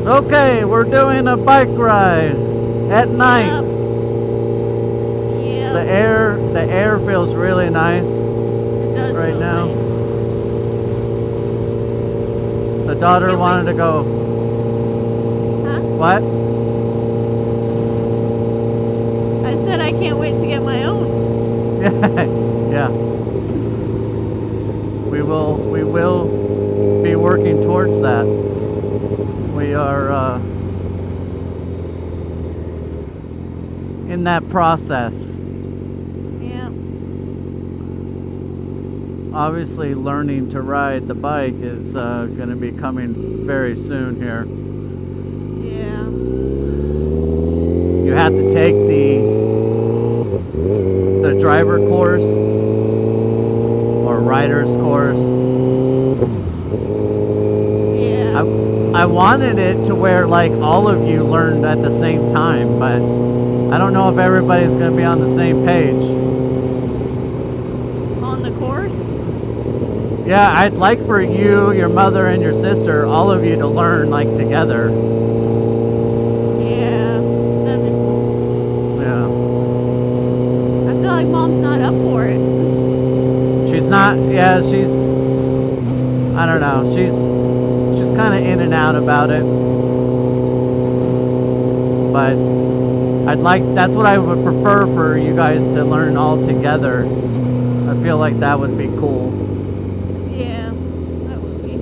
Okay, we're doing a bike ride at night. Yep. The Yep. air feels really nice It does right feel now. nice. The daughter Can't wanted wait. to go. Huh? What? I said I can't wait to get my own. Yeah. We will be working towards that. We are in that process. Yeah. Obviously, learning to ride the bike is going to be coming very soon here. Yeah. You have to take the driver course or rider's course. Yeah. I wanted it to where like all of you learned at the same time, but I don't know if everybody's going to be on the same page. On the course? Yeah, I'd like for you, your mother, and your sister, all of you to learn like together. Yeah. That'd be cool. Yeah. I feel like Mom's not up for it. She's not. Yeah, she's. I don't know. She's kind of in and out about it. But I'd like. That's what I would prefer for you guys to learn all together. I feel like that would be cool. Yeah. That would be.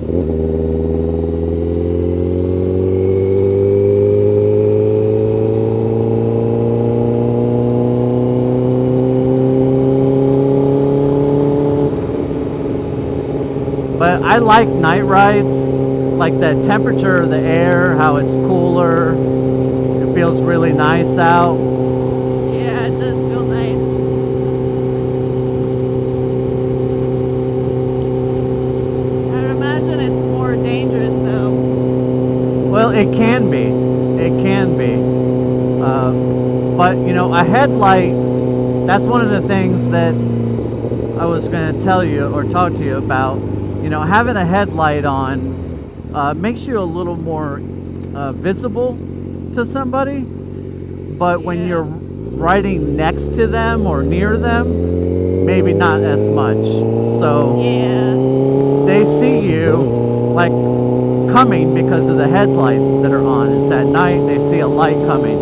But I like night rides, like the temperature of the air, how it's cooler. It feels really nice out. Yeah, it does feel nice. I'd imagine it's more dangerous though. Well, it can be. It can be. But, you know, a headlight, that's one of the things that I was going to tell you or talk to you about. You know, having a headlight on makes you a little more visible to somebody. But when Yeah. you're riding next to them or near them, maybe not as much. So Yeah. they see you like coming because of the headlights that are on. It's at night, they see a light coming.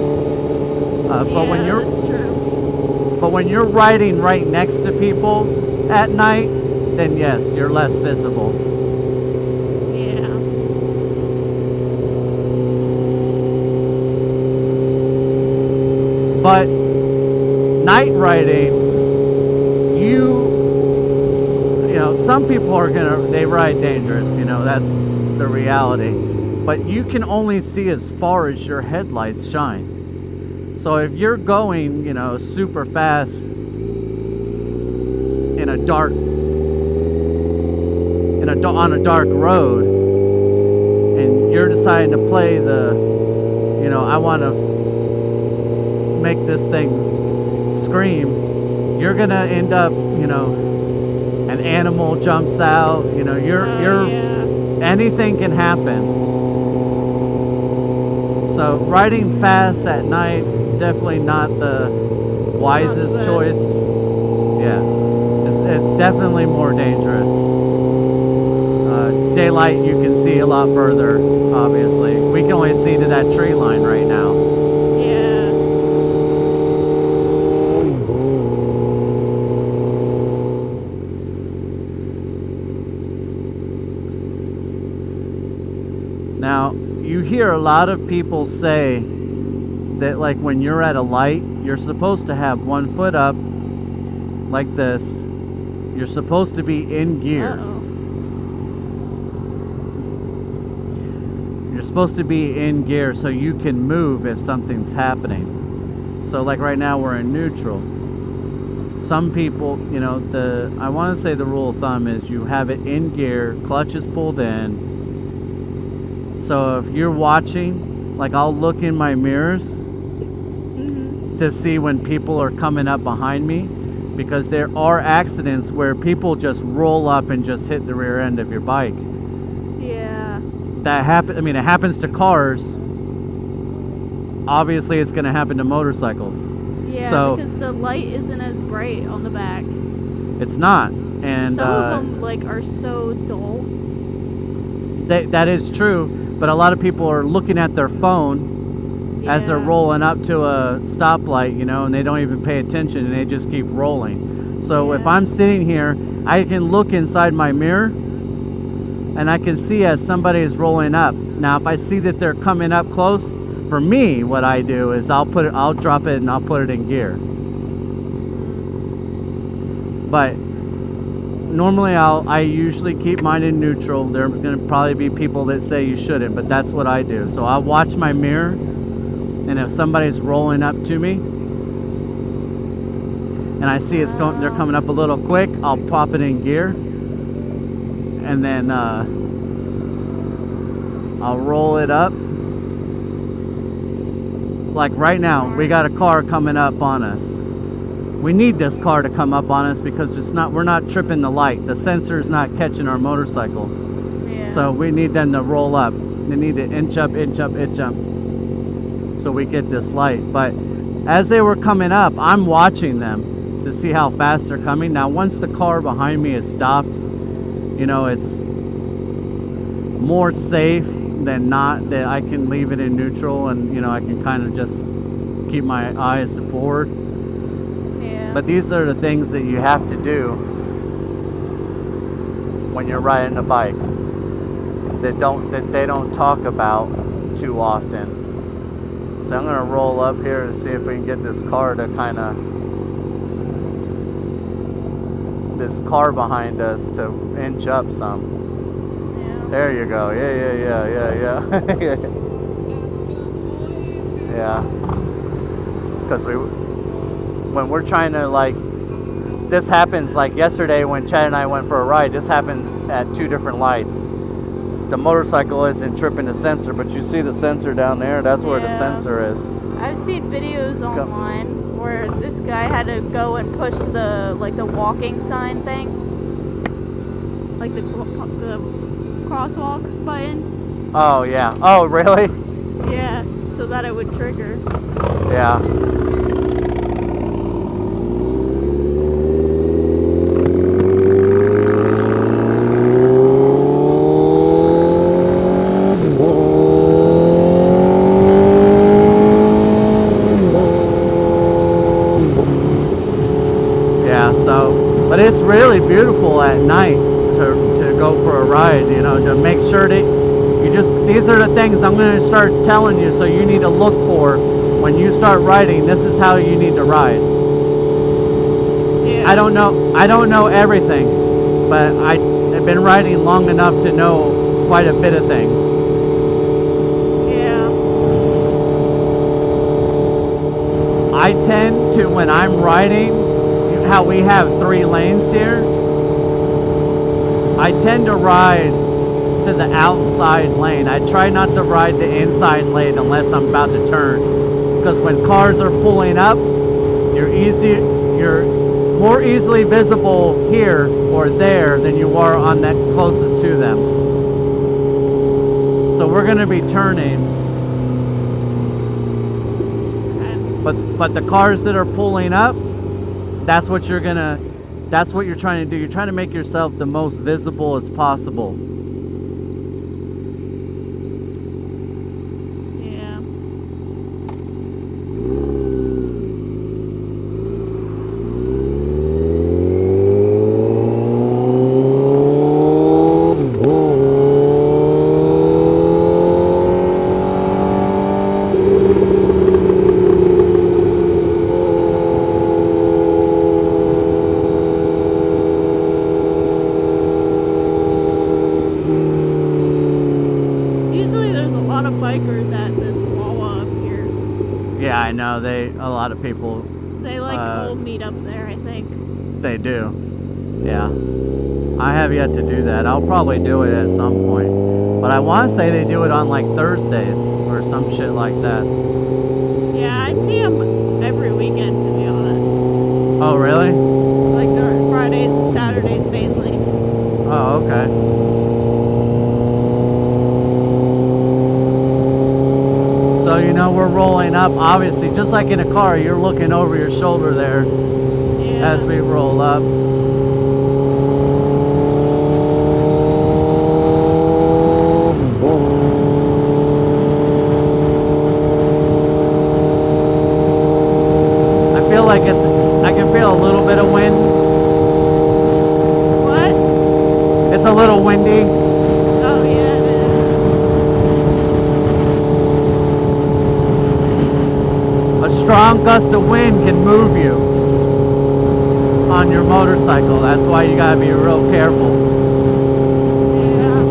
But when Yeah, you're that's true. riding right next to people at night, then yes, you're less visible. Yeah. But night riding, you know, some people are they ride dangerous, you know, that's the reality. But you can only see as far as your headlights shine. So if you're going, you know, super fast in a dark on a dark road, and you're deciding to play the, you know, I want to make this thing scream, you're gonna end up, you know, an animal jumps out, you know, Yeah. anything can happen. So riding fast at night, definitely not the wisest best. choice. Yeah, it's definitely more dangerous. Daylight, you can see a lot further, obviously. We can only see to that tree line right now. Yeah. Now, you hear a lot of people say that, like, when you're at a light, you're supposed to have one foot up, like this. You're supposed to be in gear. Uh-oh. You're supposed to be in gear so you can move if something's happening. So, like right now, we're in neutral. Some people, you know, I want to say the rule of thumb is you have it in gear, clutch is pulled in. So if you're watching, like I'll look in my mirrors to see when people are coming up behind me, because there are accidents where people just roll up and just hit the rear end of your bike. Yeah. that happen. I mean, it happens to cars. Obviously, it's going to happen to motorcycles. Yeah, So- because the light isn't as bright on the back. It's not, and Some of them like are so dull. that is true. But a lot of people are looking at their phone as they're Yeah. rolling up to a stoplight, you know, and they don't even pay attention and they just keep rolling. So if Yeah. I'm sitting here, I can look inside my mirror and I can see as somebody is rolling up. Now, if I see that they're coming up close, for me, what I do is I'll drop it and I'll put it in gear. But normally I usually keep mine in neutral. There's going to probably be people that say you shouldn't, but that's what I do. So I watch my mirror, and if somebody's rolling up to me and I see they're coming up a little quick, I'll pop it in gear, and then I'll roll it up. Like right now, we got a car coming up on us. We need this car to come up on us because we're not tripping the light. The sensor's not catching our motorcycle. Yeah. So we need them to roll up. They need to inch up, so we get this light. But as they were coming up, I'm watching them to see how fast they're coming. Now, once the car behind me is stopped, you know, it's more safe than not that I can leave it in neutral, and, you know, I can kind of just keep my eyes forward. Yeah. But these are the things that you have to do when you're riding a bike that they don't talk about too often. So I'm gonna roll up here to see if we can get this car behind us to inch up some. Yeah. There you go. Yeah. Yeah. Because when we're trying to, like, this happens like yesterday when Chad and I went for a ride. This happens at two different lights. The motorcycle isn't tripping the sensor, but you see the sensor down there? That's where the Yeah. sensor is. I've seen videos online where this guy had to go and push the walking sign thing, like the crosswalk button. Oh, yeah. Oh, really? Yeah, so that it would trigger. Yeah. But it's really beautiful at night to go for a ride, you know, to make sure that these are the things I'm going to start telling you, so you need to look for when you start riding. This is how you need to ride. Yeah. I don't know everything, but I've been riding long enough to know quite a bit of things. Yeah. I tend to, when I'm riding, how we have 3 lanes here, I tend to ride to the outside lane. I try not to ride the inside lane unless I'm about to turn, because when cars are pulling up, you're more easily visible here or there than you are on that closest to them. So we're going to be turning, but the cars that are pulling up, that's what you're trying to do. You're trying to make yourself the most visible as possible. Yeah. Usually there's a lot of bikers at this Wawa up here. Yeah, I know. A lot of people, They all meet up there, I think. they do. Yeah. I have yet to do that. I'll probably do it at some point. But I want to say they do it on like Thursdays or some shit like that. Yeah, I see them every weekend, to be honest. Oh, really? Like they're Fridays and Saturdays mainly. Oh, okay. you know we're rolling up. Obviously, just like in a car, you're looking over your shoulder there Yeah. as we roll up. I feel like I can feel a little bit of wind. What? It's a little windy. Oh yeah, it is. A strong gust of wind can move you on your motorcycle. That's why you gotta be real careful. Yeah.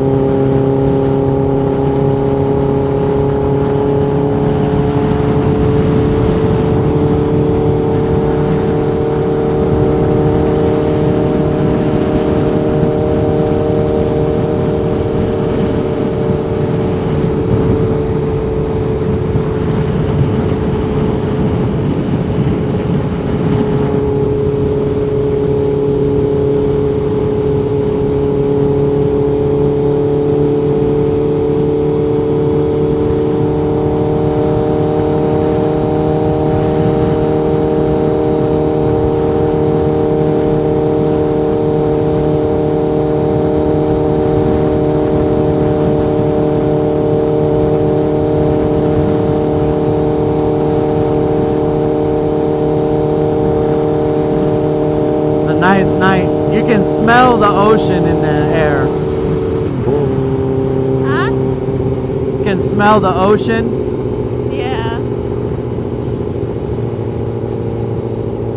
Nice night. You can smell the ocean in the air. Huh? You can smell the ocean. Yeah.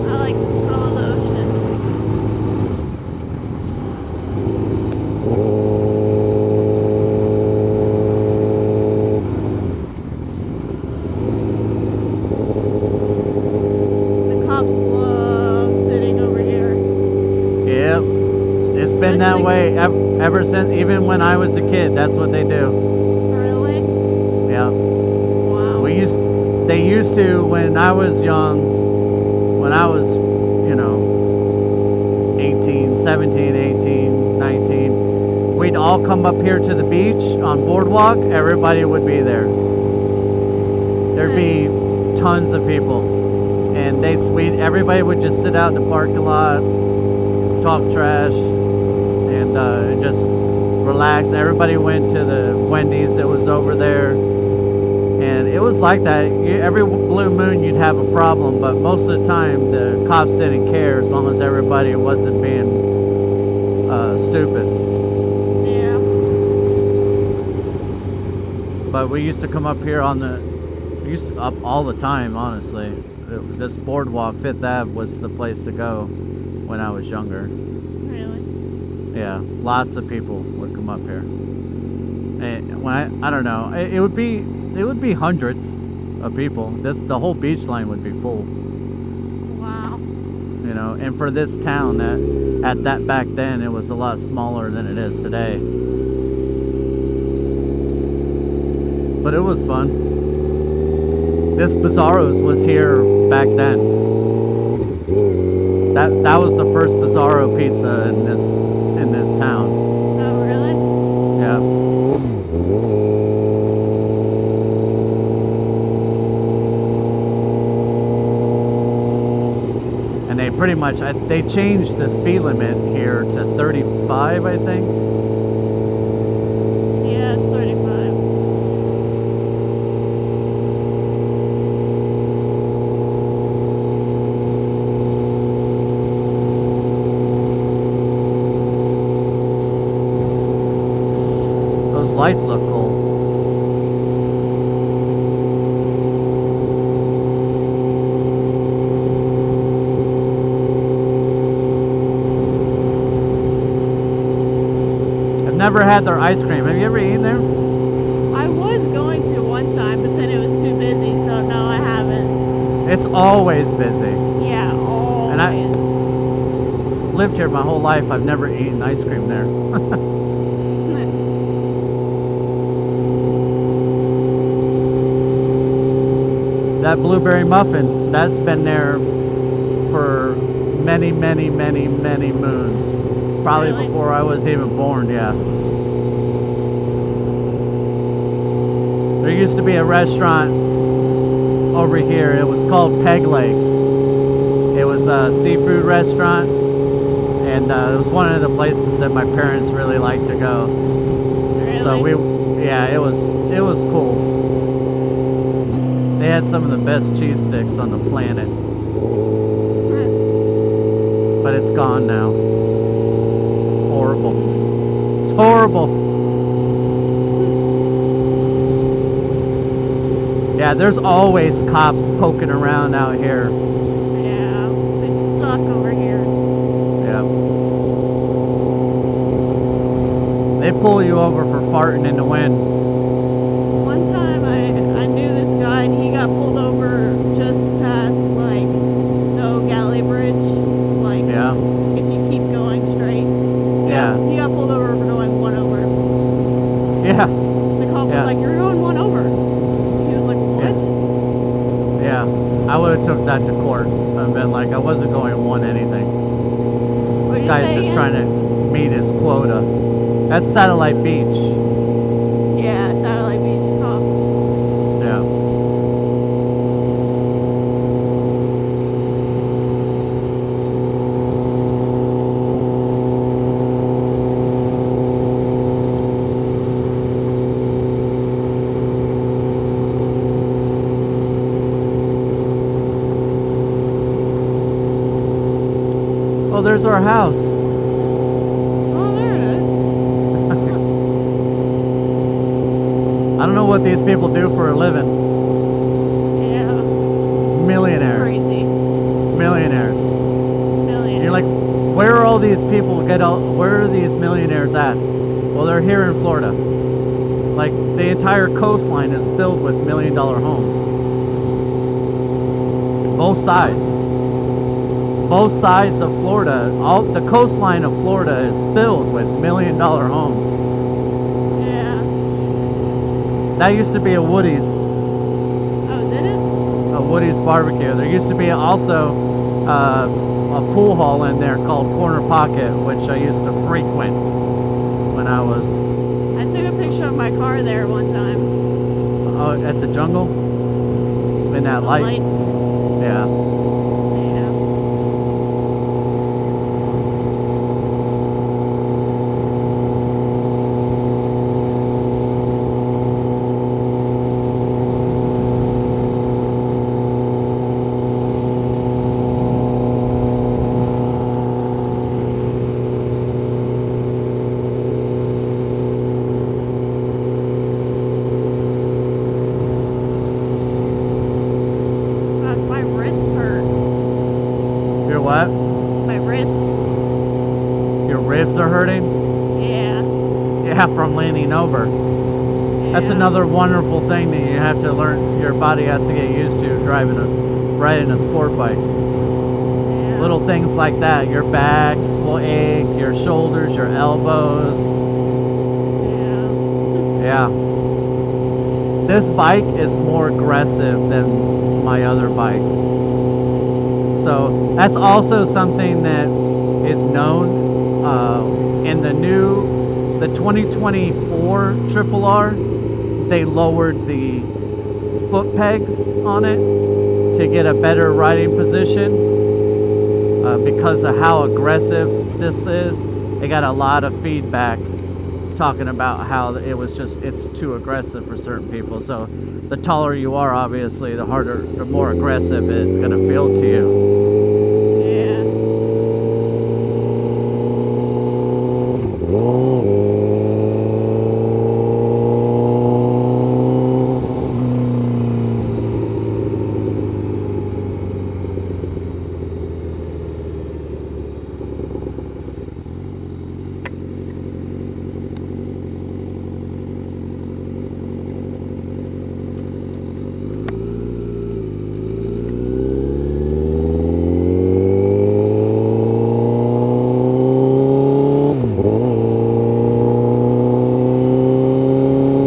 I like the smell of the ocean. The cops love sitting over here. Yep. It's been that way ever since, even when I was a kid. That's what they do. Really? Yeah. Wow. They used to when I was young, when I was, 18, 17, 18, 19, we'd all come up here to the beach on Boardwalk. Everybody would be there. There'd be tons of people. And everybody would just sit out in the parking lot, talk trash, and just relax. Everybody went to the Wendy's that was over there, and it was like that. Every blue moon you'd have a problem, but most of the time the cops didn't care as long as everybody wasn't being stupid. Yeah. But we used to come up here we used to up all the time, honestly. This Boardwalk, Fifth Ave was the place to go when I was younger. Really? Yeah, lots of people would come up here. And when I don't know, it would be hundreds of people. The whole beach line would be full. Wow. And for this town at that back then it was a lot smaller than it is today. But it was fun. This Bizarro's was here back then. That was the first Bizarro pizza in this town. Oh, really? Yeah. And they pretty much they changed the speed limit here to 35, I think. Yeah, it's 35. Those lights look cool. I've never had their ice cream. Have you ever eaten there? I was going to one time, but then it was too busy, so no, I haven't. It's always busy. Yeah, always. And I've lived here my whole life. I've never eaten ice cream there. That blueberry muffin, that's been there for many, many, many, many moons. Probably Really? before I was even born, yeah. There used to be a restaurant over here. It was called Peg Legs. It was a seafood restaurant, and it was one of the places that my parents really liked to go. Really? So it was cool. They had some of the best cheese sticks on the planet, but it's gone now. Horrible. It's horrible. Yeah, there's always cops poking around out here. Yeah, they suck over here. Yeah. They pull you over for farting in the wind. One time I knew this guy and he got pulled over just past like the O'Galley Bridge. Like Yeah. if you keep going straight. Yeah. He got pulled over for going one over. Yeah. The cop was Yeah. like, "You're going one over." He was like, "What?" Yeah. I would have took that to court and been like, I wasn't going one anything. What This did you guy's say just again? trying to meet his quota. That's Satellite Beach. Yeah, Satellite Beach cops. Yeah. Oh, there's our house. Oh, there it is. I don't know what these people do for a living. Yeah. Millionaires. Crazy. Millionaires. Million. You're like, where are all these people where are these millionaires at? Well, they're here in Florida. Like, the entire coastline is filled with $1 million homes. Both sides. Both sides of Florida, the coastline of Florida is filled with $1 million homes. Yeah. That used to be a Woody's. Oh, did it? A Woody's barbecue. There used to be also a pool hall in there called Corner Pocket, which I used to frequent when I was I took a picture of my car there one time. at the jungle in that The light. lights. Yeah. Yeah. Gosh, my wrists hurt. Your what? My wrists. Your ribs are hurting? Yeah. Yeah, from leaning over. That's Yeah. another wonderful thing that you have to learn. Your body has to get used to riding a sport bike. Yeah. Little things like that. Your back will ache, your shoulders, your elbows. Yeah. Yeah. This bike is more aggressive than my other bikes. So that's also something that is known in the 2024 Triple R. They lowered the foot pegs on it to get a better riding position because of how aggressive this is. They got a lot of feedback talking about how it's too aggressive for certain people. So the taller you are, obviously, the more aggressive it's going to feel to you. Yeah.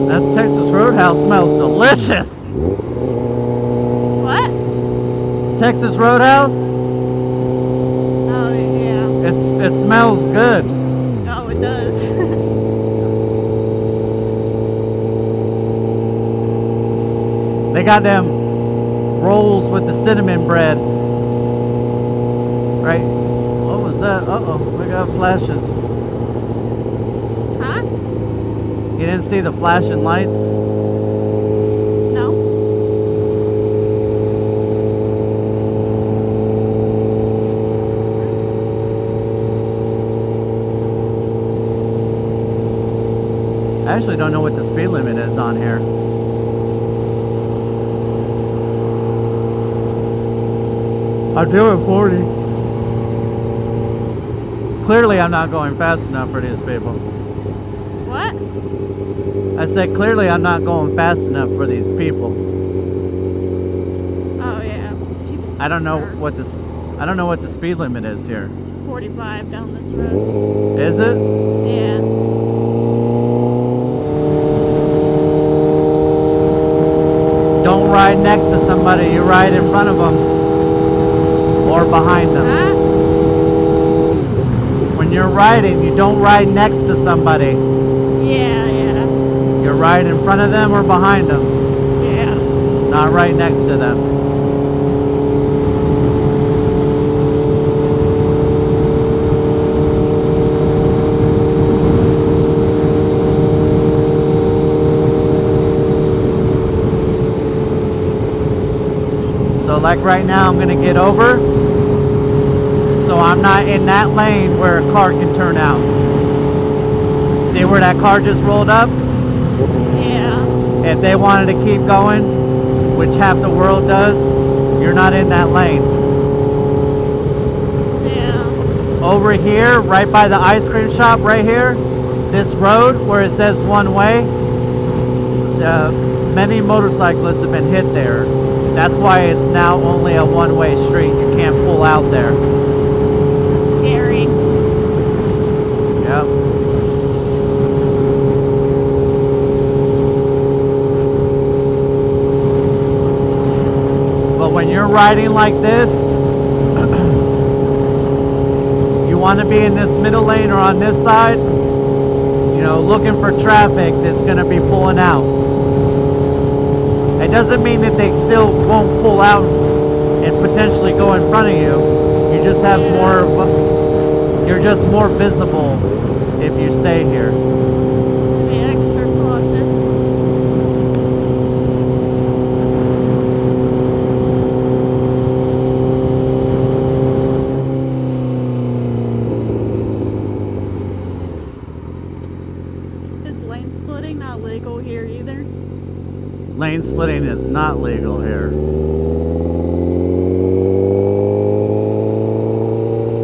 That Texas Roadhouse smells delicious. What? Texas Roadhouse, Oh, yeah. it smells good. Oh, it does. They got them rolls with the cinnamon bread. Right? What was that? Uh-oh, we got flashes. Huh? You didn't see the flashing lights? No. I actually don't know what the speed limit is on here. I'm doing 40. Clearly I'm not going fast enough for these people. What? I said clearly I'm not going fast enough for these people. Oh yeah. People I don't know swear. I don't know what the speed limit is here. It's 45 down this road. Is it? Yeah. Don't ride next to somebody, you ride in front of them or behind them. Huh? When you're riding, you don't ride next to somebody. Yeah, yeah. You ride in front of them or behind them, Yeah. not right next to them. So like right now, I'm gonna get over, so I'm not in that lane where a car can turn out. See where that car just rolled up? Yeah. If they wanted to keep going, which half the world does, you're not in that lane. Yeah. Over here, right by the ice cream shop right here, this road where it says one way, many motorcyclists have been hit there. That's why it's now only a one-way street. You can't pull out there. Scary. Yep. But when you're riding like this, you want to be in this middle lane or on this side, you know, looking for traffic that's going to be pulling out. It doesn't mean that they still won't pull out and potentially go in front of you. You just have you're just more visible if you stay here. Be extra cautious. Is lane splitting not legal here either? Lane splitting is not legal here.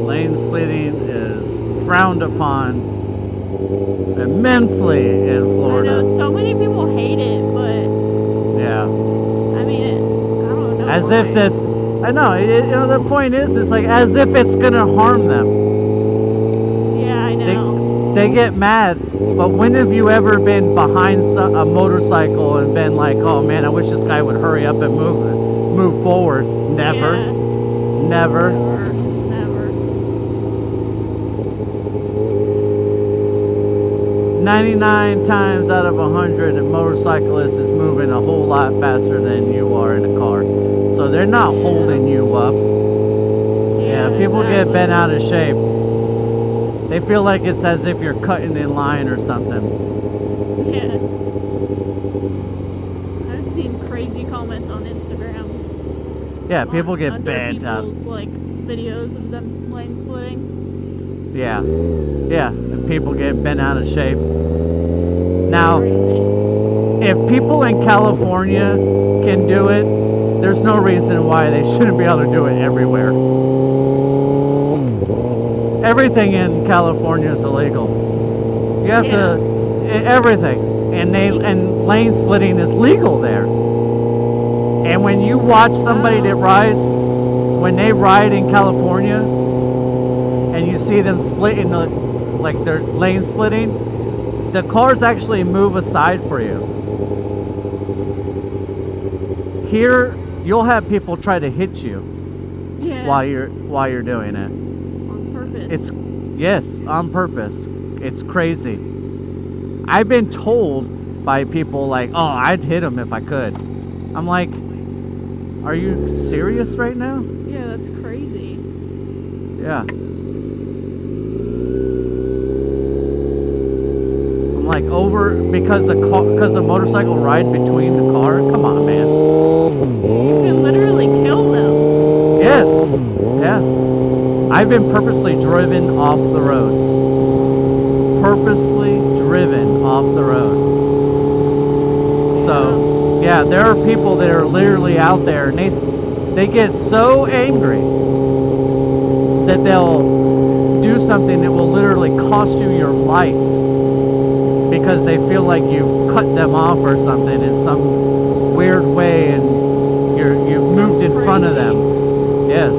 Lane splitting is frowned upon immensely in I Florida. know so many people hate it, but Yeah. I mean, I don't know. As why. if that's, I know, you know, the point is, it's like as if it's gonna harm them. Yeah, I know. They get mad, but when have you ever been behind a motorcycle and been like, oh man, I wish this guy would hurry up and move forward? Never. Yeah. Never. Never. Never. 99 times out of 100, a motorcyclist is moving a whole lot faster than you are in a car. So they're not holding you up. Yeah, people get exactly. bent out of shape. They feel like it's as if you're cutting in line or something. Yeah. I've seen crazy comments on Instagram. Yeah, people get under bent out. people's, like videos of them lane splitting. Yeah. Yeah, and people get bent out of shape. Now, Crazy. if people in California can do it, there's no reason why they shouldn't be able to do it everywhere. Everything in California is illegal. You have to everything, and lane splitting is legal there. And when you watch somebody that rides, when they ride in California, and you see them splitting, like they're lane splitting, the cars actually move aside for you. Here, you'll have people try to hit you Yeah. while you're doing it. On purpose. It's yes, on purpose. It's crazy. I've been told by people like, "Oh, I'd hit him if I could." I'm like, Are you serious right now? Yeah, that's crazy. Yeah. I'm like over because the motorcycle ride between the car. Come on, man. You can literally kill them. Yes. Yes. I've been purposely driven off the road. Purposefully driven off the road. So, yeah, there are people that are literally out there and they get so angry that they'll do something that will literally cost you your life because they feel like you've cut them off or something in some weird way and you've moved in front of them. Yes.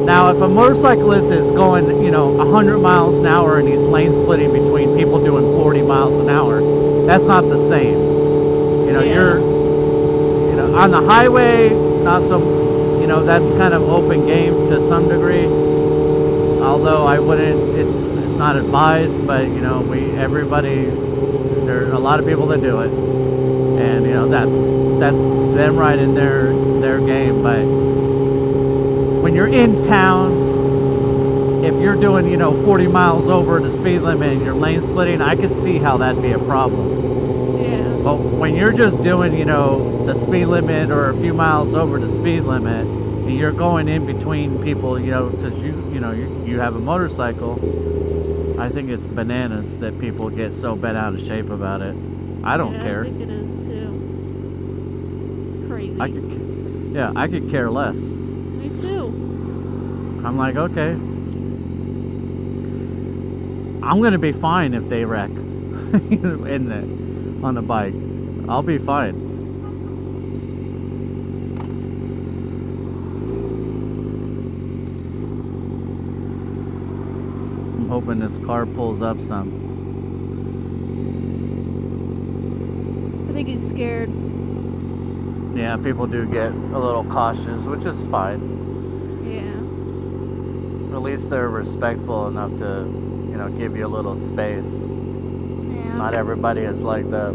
Now, if a motorcyclist is going, 100 miles an hour and he's lane splitting between people doing 40 miles an hour, that's not the same. You're, on the highway, not so, that's kind of open game to some degree. Although I wouldn't, it's not advised, but there are a lot of people that do it, and that's them right in their game. But when you're in town, if you're doing 40 miles over the speed limit and you're lane splitting, I could see how that'd be a problem. But when you're just doing, the speed limit or a few miles over the speed limit, and you're going in between people, because you have a motorcycle, I think it's bananas that people get so bent out of shape about it. I don't care. I think it is too. It's crazy. I could care less. Me too. I'm like, okay, I'm gonna be fine if they wreck on the bike. I'll be fine. I'm hoping this car pulls up some. I think he's scared. Yeah, people do get a little cautious, which is fine. Yeah. At least they're respectful enough to, give you a little space. Yeah. Not everybody is like that.